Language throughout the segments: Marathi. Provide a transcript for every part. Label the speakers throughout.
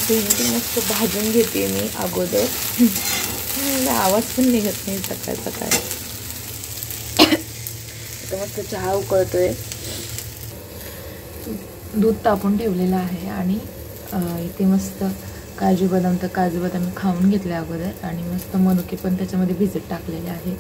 Speaker 1: भेंडी मस्त भाजून घेते मी अगोदर. आवाज पण निघत नाही सकाळ सकाळ. आता मस्त चहा उकळतोय. दूध तापून ठेवलेलं आहे आणि इथे मस्त काजू बदाम खाऊन घेतले अगोदर आणि मस्त मनुके पण त्याच्यामध्ये भिजत टाकलेले आहे.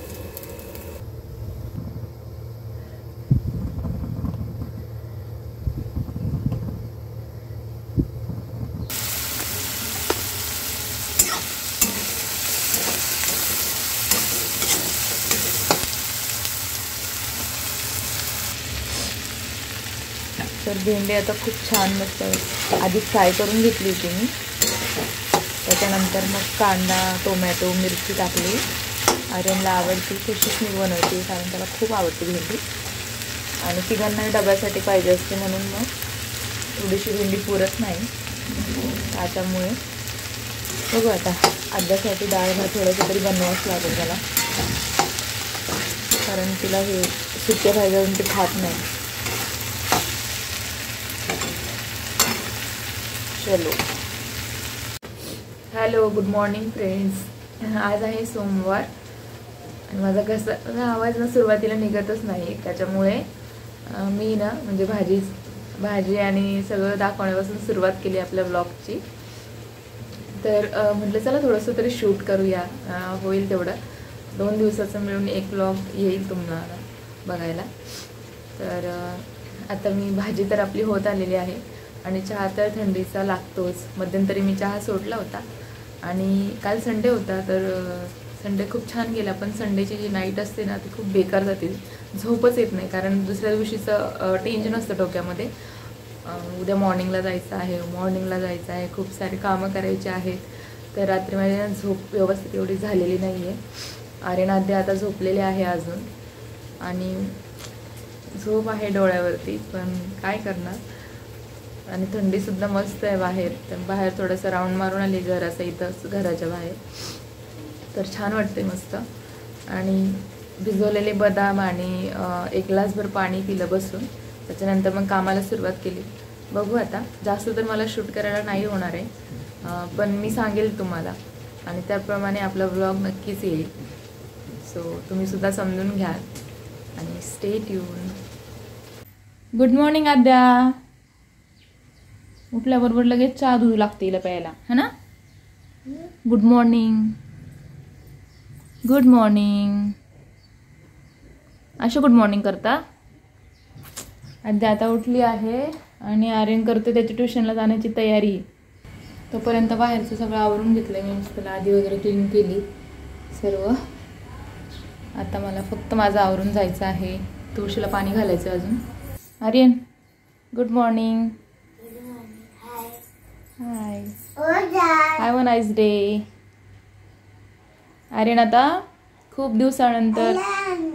Speaker 1: तर भेंडी आता खूप छान मस्त आधी फ्राय करून घेतली होती मी. त्याच्यानंतर मग कांदा टोमॅटो मिरची टाकली. आर्यनला आवडती तशीच मी बनवते कारण त्याला खूप आवडते भेंडी आणि तिघांना डब्यासाठी पाहिजे असते म्हणून मग थोडीशी भेंडी पुरत नाही. त्याच्यामुळे बघू आता आद्यासाठी डाळ भात थोडंसं तरी बनवावंच लागेल त्याला कारण तिला हे सुक्या भाज्यावरून ती खात नाही. चलो हॅलो गुड मॉर्निंग फ्रेंड्स. आज आहे सोमवार आणि माझा कसा आवाज ना सुरुवातीला निघतच नाही त्याच्यामुळे मी ना म्हणजे भाजी आणि सगळं दाखवण्यापासून सुरुवात केली आपल्या ब्लॉगची. तर म्हटलं चला थोडंसं तरी शूट करूया होईल तेवढं. 2 दिवसाचं मिळून एक ब्लॉग येईल तुम्हाला बघायला. तर आता मी भाजी तर आपली होत आलेली आहे आणि चहा तर थंडीचा लागतोच. मध्यंतरी मी चहा सोडला होता आणि काल संडे होता तर संडे खूप छान गेला. पण संडेची जी नाईट असते ना ती खूप बेकार जाते. झोपच येत नाही कारण दुसऱ्या दिवशीचं टेन्शन असतं डोक्यामध्ये. उद्या मॉर्निंगला जायचं आहे खूप सारे कामं करायचे आहेत. तर रात्री माझ्या झोप व्यवस्थित एवढी झालेली नाही आहे. आर्यन आद्या आता झोपलेले आहे अजून आणि झोप आहे डोळ्यावरती पण काय करणार. आणि थंडीसुद्धा मस्त आहे बाहेर. तर बाहेर थोडंसं राऊंड मारून आली जरासं इथं घराच्या बाहेर. तर छान वाटते मस्त. आणि भिजवलेले बदाम आणि 1 ग्लासभर पाणी पिलं बसून. त्याच्यानंतर मग कामाला सुरुवात केली. बघू आता जास्त तर मला शूट करायला नाही होणार आहे पण मी सांगेल तुम्हाला आणि त्याप्रमाणे आपला व्लॉग नक्कीच येईल. सो तुम्हीसुद्धा समजून घ्या आणि स्टे ट्यून. गुड मॉर्निंग आद्या. उठल्याबरोबर लगेच चहा धुवू लागते हिला प्यायला है ना. गुड मॉर्निंग गुड मॉर्निंग अशा गुड मॉर्निंग करता. आद्या आता उठली आहे आणि आर्यन करतो त्याची ट्युशनला जाण्याची तयारी. तोपर्यंत बाहेरचं सगळं आवरून घेतलं मी. मस्त लादी वगैरे क्लीन केली सर्व. आता मला फक्त माझं आवरून जायचं आहे. तुळशीला पाणी घालायचं अजून. Aryan good morning. Hi have a nice day. Aryan आता खूप दिवसानंतर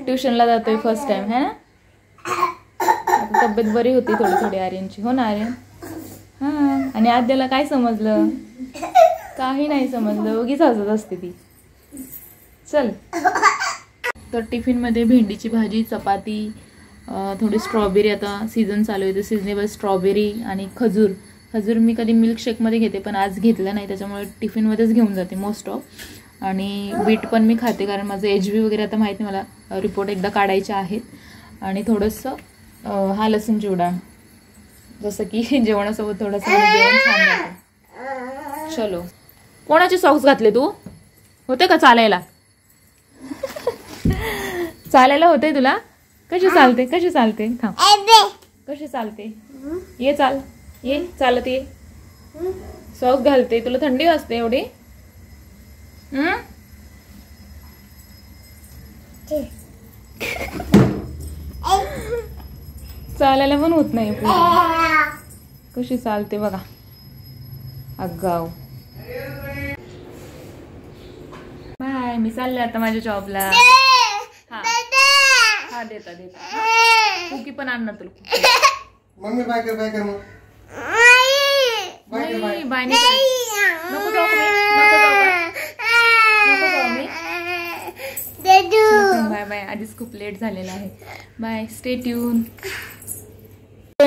Speaker 1: ट्युशनला जातोय फर्स्ट टाइम है ना. आता तब्येत बरी होती थोडी आर्यनची हो ना आर्यन. हां आणि आद्याला काय समजलं. काही नाही समजलं उगीच हसत असते ती. चल तर टिफिनमध्ये भेंडीची भाजी चपाती थोडी स्ट्रॉबेरी. आता सीझन चालू आहे तर सिजनेबल स्ट्रॉबेरी आणि खजूर मी कधी मिल्कशेकमध्ये घेते पण आज घेतलं नाही त्याच्यामुळे टिफिनमध्येच घेऊन जाते मोस्ट ऑफ. आणि बीट पण मी खाते कारण माझं HB वगैरे आता माहिती मला रिपोर्ट एकदा काढायचे आहेत. आणि थोडंसं हा लसूण चिवडा जसं की जेवणासोबत थोडंसं जेवण छान जातं. चलो कोणाचे सॉक्स घातले तू. होते का चालायला. चालायला होते तुला. कशी चालते थांब. कशी चालते ये चाल ये चालत ये. सॉक्स घालते तुला थंडी वाजते एवढी. चालायला पण होत नाही. कशी चालते बघा अगाव. बाय मी चालले आता माझ्या जॉबला. हा देता कुकी पण आण ना तुला.
Speaker 2: मम्मी बाय कर मग.
Speaker 1: बाय नको जाऊ मी. Bye bye. आधीच खूप लेट झालेला आहे. Bye stay tuned.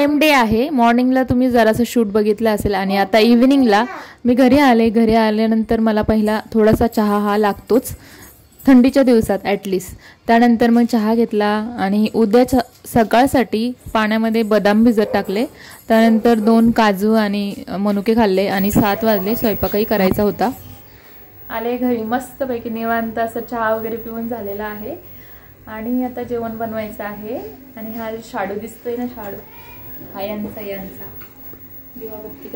Speaker 1: Same day आहे. मॉर्निंगला तुम्ही जरासं शूट बघितलं असेल आणि आता इव्हिनिंगला मी घरी आल्यानंतर मला पहिला थोडासा चहा हा लागतोच थंडीच्या दिवसात ॲटलिस्ट. त्यानंतर मग चहा घेतला आणि उद्याच्या सकाळसाठी पाण्यामध्ये बदाम भिजत टाकले. त्यानंतर 2 काजू आणि मनुके खाल्ले आणि 7 वाजले, स्वयंपाकही करायचा होता. आले घरी मस्तपैकी निवांत असं चहा वगैरे पिऊन झालेला आहे आणि आता जेवण बनवायचं आहे. आणि हा शाडू दिसतोय ना, शाडू हा यांचा दिवाबत्ती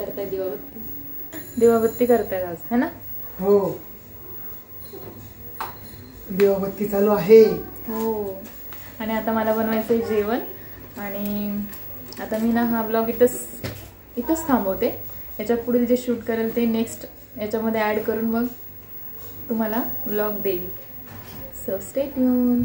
Speaker 1: करतायत आज, है ना?
Speaker 2: हो, दिवाबत्ती चालू आहे.
Speaker 1: हो. आणि आता मला बनवायचं आहे जेवण. आणि आता मी ना हा ब्लॉग इथंच थांबवते. याच्या पुढील जे शूट करेल ते नेक्स्ट याच्यामध्ये ॲड करून मग तुम्हाला ब्लॉग देईल. So stay tune.